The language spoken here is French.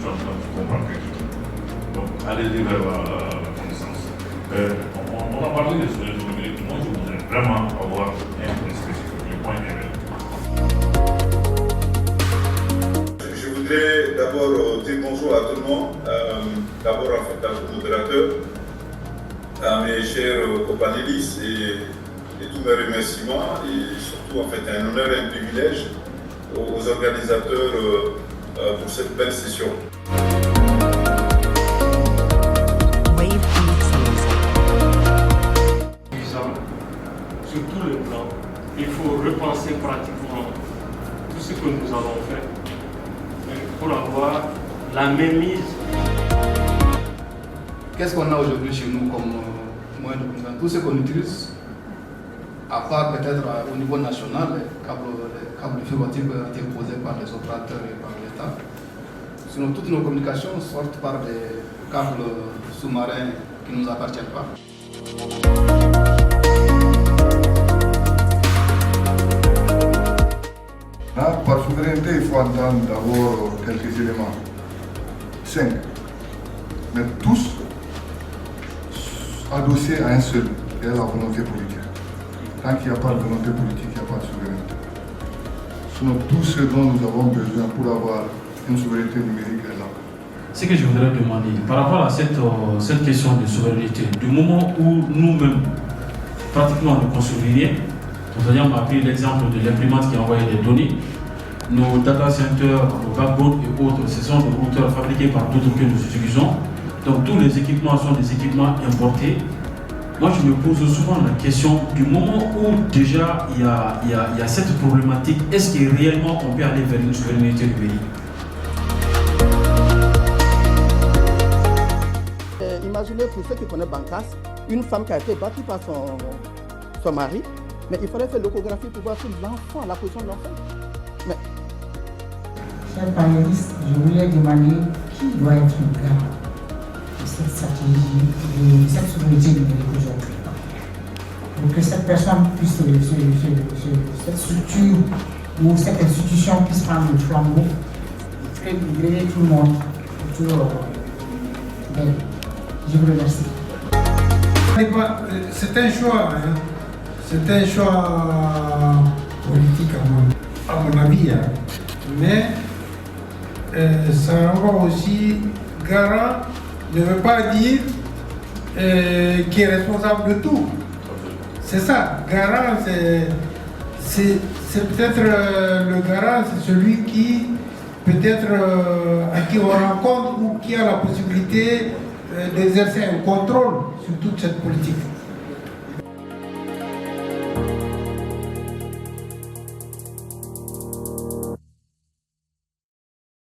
chose, donc tu comprends quelque chose. Donc, allez-y vers la connaissance. On a parlé des sujets numériques. Moi, je voudrais vraiment avoir un point spécifique, le point numérique. Je voudrais d'abord dire bonjour à tout le monde. D'abord, en fait, à vos modérateurs, à mes chers companélistes et tous mes remerciements. Et surtout, en fait, un honneur et un privilège aux organisateurs pour cette belle session. Sur tout le plan, il faut repenser pratiquement tout ce que nous avons fait pour avoir la même mise. Qu'est-ce qu'on a aujourd'hui chez nous comme moyen de communication? Tout ce qu'on utilise, à part peut-être au niveau national, les câbles de fibre optique ont été posés par les opérateurs et par l'État. Sinon, toutes nos communications sortent par des câbles sous-marins qui ne nous appartiennent pas. Par souveraineté, il faut entendre d'abord quelques éléments. 5. Mais tous adossés à un seul, et à la volonté politique. Tant qu'il n'y a pas de volonté politique, il n'y a pas de souveraineté. Sinon, tout ce dont nous avons besoin pour avoir une souveraineté numérique est là. Ce que je voudrais demander, par rapport à cette question de souveraineté, du moment où nous-mêmes, pratiquement, ne construisons rien, on a pris l'exemple de l'imprimante qui envoyait des données, nos data centers, nos backbones et autres, ce sont des routeurs fabriqués par d'autres que nous utilisons. Donc tous les équipements sont des équipements importés. Moi je me pose souvent la question du moment où déjà il y a cette problématique, est-ce que réellement on peut aller vers une souveraineté numérique? Imaginez pour ceux qui connaissent Bancas, une femme qui a été battue par son mari, mais il fallait faire l'échographie pour voir sur l'enfant, la position de l'enfant. Mais... Chers panélistes, je voulais demander qui doit être le garant de cette stratégie, de cette souveraineté numérique aujourd'hui. Pour que cette personne puisse, cette structure ou cette institution puisse prendre le flambeau et libérer tout le monde autour d'elle. Je vous remercie. C'est un choix, hein. C'est un choix politique à mon avis, hein. Mais ça renvoie aussi garant ne veut pas dire qui est responsable de tout. C'est ça, garant c'est peut-être le garant, c'est celui qui peut-être à qui on rencontre ou qui a la possibilité d'exercer un contrôle sur toute cette politique.